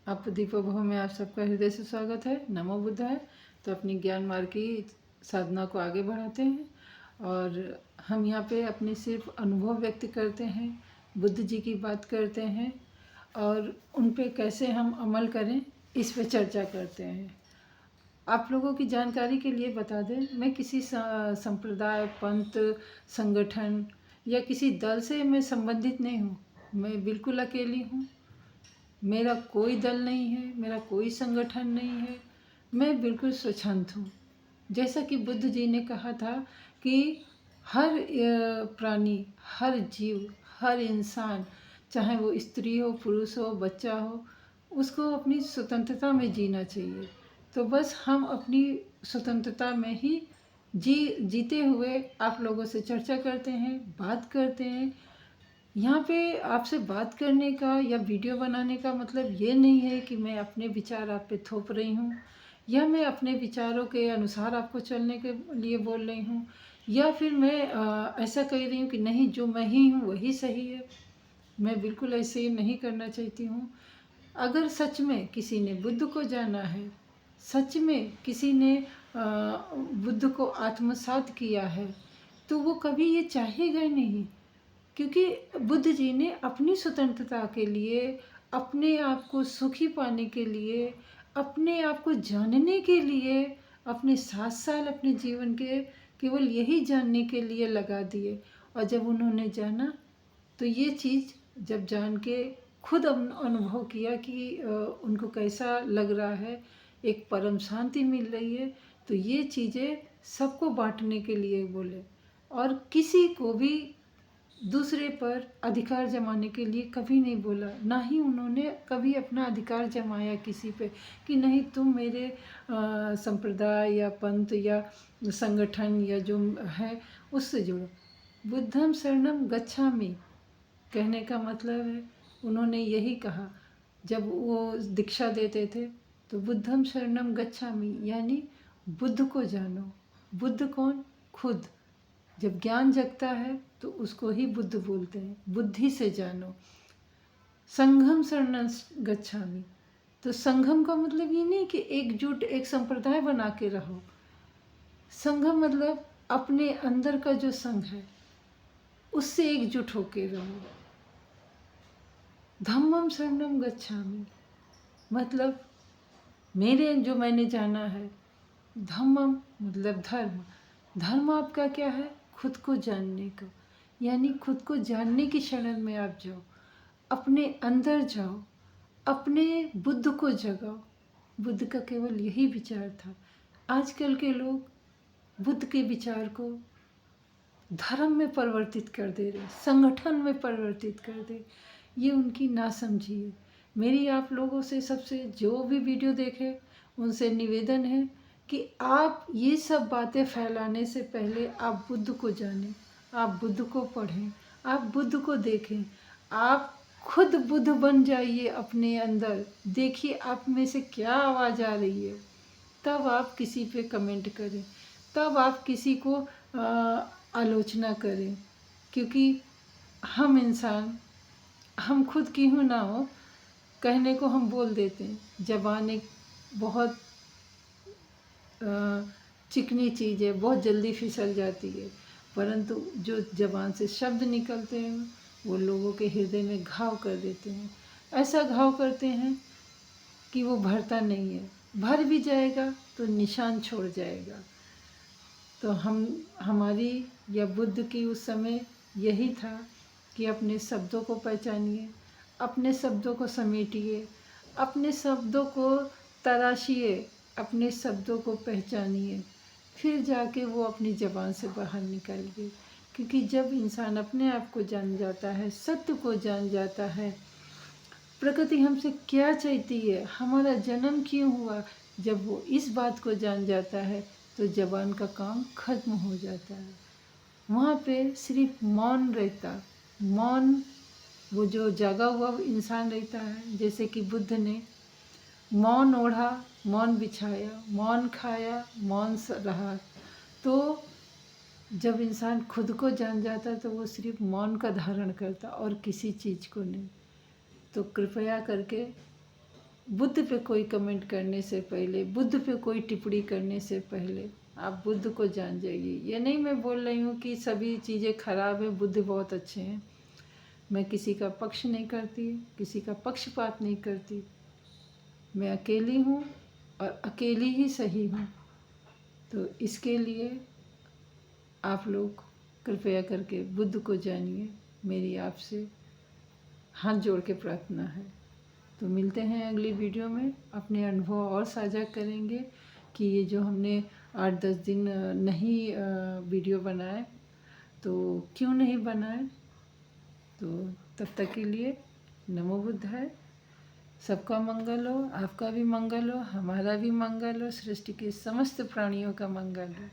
आप दीपोभव में आप सबका हृदय से स्वागत है। नमो बुद्धाय। तो अपनी ज्ञान मार्ग की साधना को आगे बढ़ाते हैं और हम यहाँ पे अपने सिर्फ अनुभव व्यक्त करते हैं, बुद्ध जी की बात करते हैं और उन पे कैसे हम अमल करें इस पे चर्चा करते हैं। आप लोगों की जानकारी के लिए बता दें, मैं किसी संप्रदाय, पंथ, संगठन या किसी दल से मैं संबंधित नहीं हूँ। मैं बिल्कुल अकेली हूँ। मेरा कोई दल नहीं है, मेरा कोई संगठन नहीं है, मैं बिल्कुल स्वच्छंद हूँ। जैसा कि बुद्ध जी ने कहा था कि हर प्राणी, हर जीव, हर इंसान, चाहे वो स्त्री हो, पुरुष हो, बच्चा हो, उसको अपनी स्वतंत्रता में जीना चाहिए। तो बस हम अपनी स्वतंत्रता में ही जीते हुए आप लोगों से चर्चा करते हैं, बात करते हैं। यहाँ पे आपसे बात करने का या वीडियो बनाने का मतलब ये नहीं है कि मैं अपने विचार आप पे थोप रही हूँ या मैं अपने विचारों के अनुसार आपको चलने के लिए बोल रही हूँ या फिर मैं ऐसा कह रही हूँ कि नहीं, जो मैं ही हूँ वही सही है। मैं बिल्कुल ऐसे नहीं करना चाहती हूँ। अगर सच में किसी ने बुद्ध को जाना है, सच में किसी ने बुद्ध को आत्मसात किया है, तो वो कभी ये चाहेगा ही नहीं, क्योंकि बुद्ध जी ने अपनी स्वतंत्रता के लिए, अपने आप को सुखी पाने के लिए, अपने आप को जानने के लिए अपने 7 साल अपने जीवन के केवल यही जानने के लिए लगा दिए। और जब उन्होंने जाना तो ये चीज़ जब जान के खुद अनुभव किया कि उनको कैसा लग रहा है, एक परम शांति मिल रही है, तो ये चीज़ें सबको बांटने के लिए बोले और किसी को भी दूसरे पर अधिकार जमाने के लिए कभी नहीं बोला। ना ही उन्होंने कभी अपना अधिकार जमाया किसी पे कि नहीं, तुम मेरे संप्रदाय या पंथ या संगठन या जो है उससे जुड़ो। बुद्धम शरणम गच्छामि कहने का मतलब है, उन्होंने यही कहा जब वो दीक्षा देते थे, तो बुद्धम शरणम गच्छामि यानी बुद्ध को जानो। बुद्ध कौन? खुद। जब ज्ञान जगता है तो उसको ही बुद्ध बोलते हैं, बुद्धि से जानो। संघम शरणं गच्छामि, तो संघम का मतलब ये नहीं कि एकजुट एक संप्रदाय बना के रहो। संघम मतलब अपने अंदर का जो संघ है उससे एकजुट होके रहो। धम्मम शरणं गच्छामि मतलब मेरे जो मैंने जाना है। धम्मम मतलब धर्म। धर्म आपका क्या है? खुद को जानने का, यानी खुद को जानने की शरण में आप जाओ, अपने अंदर जाओ, अपने बुद्ध को जगाओ। बुद्ध का केवल यही विचार था। आजकल के लोग बुद्ध के विचार को धर्म में परिवर्तित कर दे रहे, संगठन में परिवर्तित कर दे। ये उनकी नासमझी है। मेरी आप लोगों से, सबसे जो भी वीडियो देखे उनसे निवेदन है कि आप ये सब बातें फैलाने से पहले आप बुद्ध को जानें, आप बुद्ध को पढ़ें, आप बुद्ध को देखें, आप खुद बुद्ध बन जाइए अपने अंदर। देखिए आप में से क्या आवाज़ आ रही है, तब आप किसी पे कमेंट करें, तब आप किसी को आलोचना करें। क्योंकि हम इंसान, हम खुद की हूँ ना हो, कहने को हम बोल देते हैं। ज़बान एक बहुत चिकनी चीज़ है, बहुत जल्दी फिसल जाती है, परंतु जो ज़बान से शब्द निकलते हैं वो लोगों के हृदय में घाव कर देते हैं। ऐसा घाव करते हैं कि वो भरता नहीं है, भर भी जाएगा तो निशान छोड़ जाएगा। तो हमारी या बुद्ध की उस समय यही था कि अपने शब्दों को पहचानिए, अपने शब्दों को समेटिए, अपने शब्दों को तराशिए, अपने शब्दों को पहचानिए, फिर जाके वो अपनी ज़बान से बाहर निकालिए। क्योंकि जब इंसान अपने आप को जान जाता है, सत्य को जान जाता है, प्रकृति हमसे क्या चाहती है, हमारा जन्म क्यों हुआ, जब वो इस बात को जान जाता है तो ज़बान का काम खत्म हो जाता है। वहाँ पे सिर्फ मौन रहता। मौन, वो जो जागा हुआ इंसान रहता है, जैसे कि बुद्ध ने मौन ओढ़ा, मौन बिछाया, मौन खाया, मौन रहा। तो जब इंसान खुद को जान जाता तो वो सिर्फ मौन का धारण करता और किसी चीज़ को नहीं। तो कृपया करके बुद्ध पे कोई कमेंट करने से पहले, बुद्ध पे कोई टिप्पणी करने से पहले आप बुद्ध को जान जाइए। ये नहीं मैं बोल रही हूँ कि सभी चीज़ें खराब है, बुद्ध बहुत अच्छे हैं। मैं किसी का पक्ष नहीं करती, किसी का पक्षपात नहीं करती। मैं अकेली हूँ और अकेली ही सही हूँ। तो इसके लिए आप लोग कृपया करके बुद्ध को जानिए, मेरी आपसे हाथ जोड़ के प्रार्थना है। तो मिलते हैं अगली वीडियो में, अपने अनुभव और साझा करेंगे कि ये जो हमने 8-10 दिन नहीं वीडियो बनाए तो क्यों नहीं बनाए। तो तब तक के लिए नमो बुद्धाय। सबका मंगल हो, आपका भी मंगल हो, हमारा भी मंगल हो, सृष्टि के समस्त प्राणियों का मंगल हो।